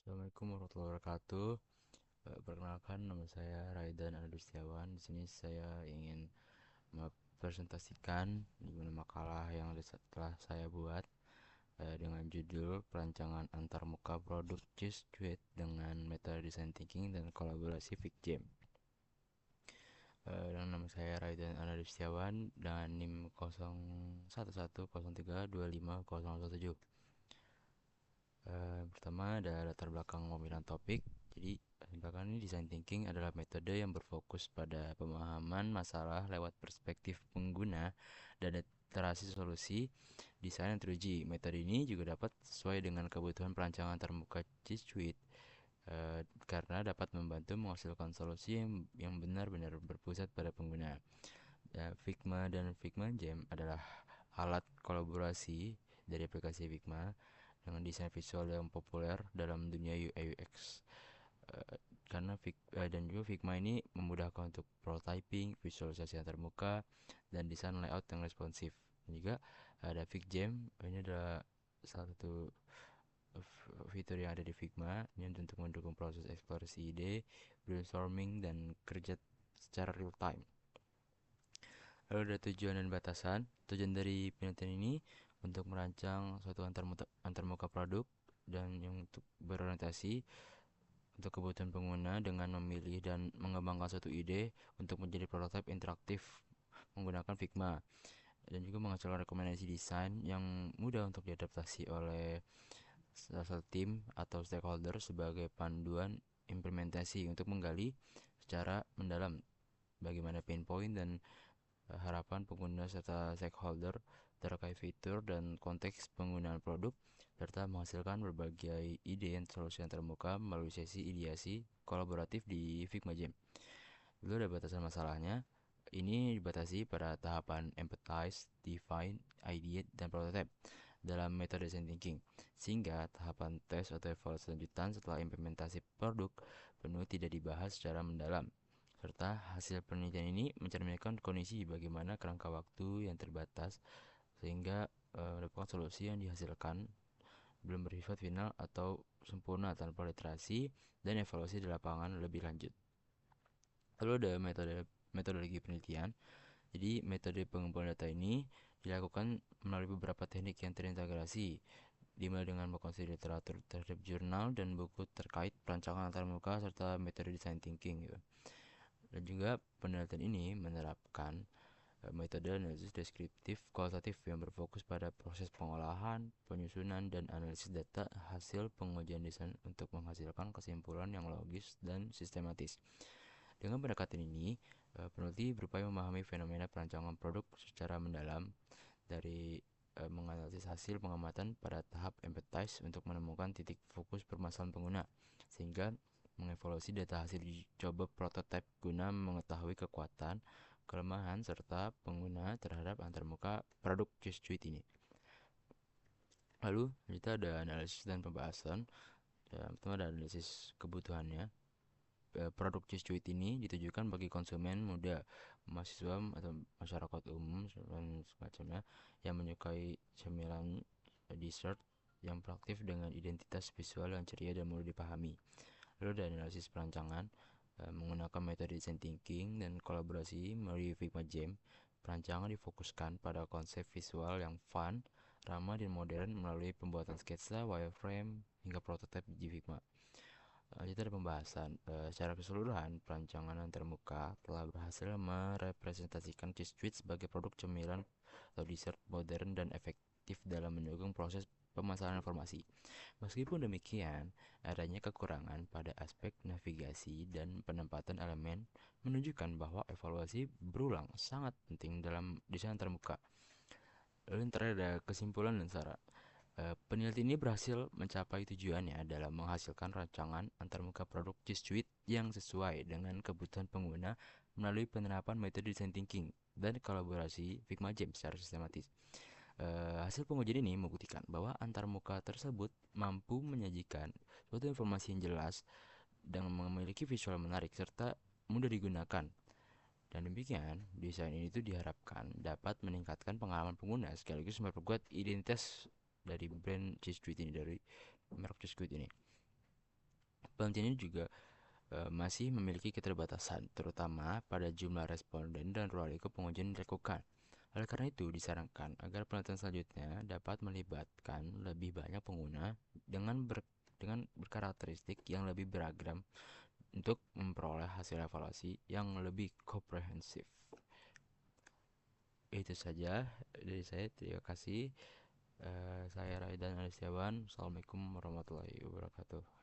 Assalamualaikum warahmatullahi wabarakatuh. Perkenalkan, nama saya Raidan Anudustiawan. Di sini saya ingin mempresentasikan makalah yang telah saya buat dengan judul Perancangan Antarmuka Produk Cheese Suite dengan Metode Design Thinking dan Kolaborasi FigJam. Dan nama saya Raidan Anudustiawan dengan NIM 0110325017. Pertama ada latar belakang pemilihan topik. Jadi, belakang ini design thinking adalah metode yang berfokus pada pemahaman masalah lewat perspektif pengguna dan iterasi solusi desain yang teruji. Metode ini juga dapat sesuai dengan kebutuhan perancangan terbuka G Suite karena dapat membantu menghasilkan solusi yang benar-benar berpusat pada pengguna. Figma dan Figma Jam adalah alat kolaborasi dari aplikasi Figma dengan desain visual yang populer dalam dunia UI UX. Eh, dan juga Figma ini memudahkan untuk prototyping, visualisasi antarmuka, dan desain layout yang responsif. Dan juga ada FigJam, ini adalah salah satu fitur yang ada di Figma ini untuk mendukung proses eksplorasi ide, brainstorming, dan kerja secara real time. Lalu ada tujuan dan batasan. Tujuan dari penelitian ini untuk merancang suatu antarmuka produk dan yang untuk berorientasi untuk kebutuhan pengguna dengan memilih dan mengembangkan suatu ide untuk menjadi prototipe interaktif menggunakan Figma, dan juga menghasilkan rekomendasi desain yang mudah untuk diadaptasi oleh salah satu tim atau stakeholder sebagai panduan implementasi untuk menggali secara mendalam bagaimana pain point dan harapan pengguna serta stakeholder terkait fitur dan konteks penggunaan produk, serta menghasilkan berbagai ide dan solusi yang terbuka melalui sesi ideasi kolaboratif di Figma Jam. Lalu ada batasan masalahnya. Ini dibatasi pada tahapan empathize, define, ideate, dan prototype dalam metode design thinking, sehingga tahapan tes atau evaluasi lanjutan setelah implementasi produk penuh tidak dibahas secara mendalam, serta hasil penelitian ini mencerminkan kondisi bagaimana kerangka waktu yang terbatas sehingga mendapatkan solusi yang dihasilkan belum bersifat final atau sempurna tanpa literasi dan evaluasi di lapangan lebih lanjut. Lalu ada metodologi penelitian. Jadi metode pengumpulan data ini dilakukan melalui beberapa teknik yang terintegrasi, dimulai dengan mengkonsultasi literatur terhadap jurnal dan buku terkait perancangan antarmuka serta metode design thinking gitu. Dan juga penelitian ini menerapkan metode analisis deskriptif kualitatif yang berfokus pada proses pengolahan, penyusunan, dan analisis data hasil pengujian desain untuk menghasilkan kesimpulan yang logis dan sistematis. Dengan pendekatan ini, peneliti berupaya memahami fenomena perancangan produk secara mendalam dari menganalisis hasil pengamatan pada tahap empathize untuk menemukan titik fokus permasalahan pengguna, sehingga mengevaluasi data hasil coba prototipe guna mengetahui kekuatan, kelemahan, serta pengguna terhadap antarmuka produk Just Suite ini. Lalu kita ada analisis dan pembahasan. Pertama ada analisis kebutuhannya. Produk Just Suite ini ditujukan bagi konsumen muda, mahasiswa atau masyarakat umum dan semacamnya yang menyukai cemilan dessert yang praktif dengan identitas visual yang ceria dan mudah dipahami. Lalu ada analisis perancangan menggunakan metode design thinking dan kolaborasi melalui Figma Jam. Perancangan difokuskan pada konsep visual yang fun, ramah dan modern melalui pembuatan sketsa, wireframe, hingga prototipe di Figma. Kita ada pembahasan. Secara keseluruhan, perancangan antarmuka telah berhasil merepresentasikan cheese treat sebagai produk cemilan atau dessert modern dan efektif dalam mendukung proses pemasaran informasi. Meskipun demikian, adanya kekurangan pada aspek navigasi dan penempatan elemen menunjukkan bahwa evaluasi berulang sangat penting dalam desain terbuka. Lalu yang terakhir ada kesimpulan dan saran. Peneliti ini berhasil mencapai tujuannya dalam menghasilkan rancangan antarmuka produk G Suite yang sesuai dengan kebutuhan pengguna melalui penerapan metode design thinking dan kolaborasi Figma Jam secara sistematis. Hasil pengujian ini membuktikan bahwa antarmuka tersebut mampu menyajikan suatu informasi yang jelas dan memiliki visual menarik serta mudah digunakan. Dan demikian, desain ini tuh diharapkan dapat meningkatkan pengalaman pengguna sekaligus memperkuat identitas dari brand Cheese Tweet ini, dari merek Cheese Tweet ini. Penelitian ini juga masih memiliki keterbatasan, terutama pada jumlah responden dan ruang lingkup pengujian yang dilakukan. Oleh karena itu, disarankan agar penelitian selanjutnya dapat melibatkan lebih banyak pengguna dengan berkarakteristik yang lebih beragam untuk memperoleh hasil evaluasi yang lebih komprehensif. Itu saja dari saya. Terima kasih. Saya Raidan Alistiawan. Assalamualaikum warahmatullahi wabarakatuh.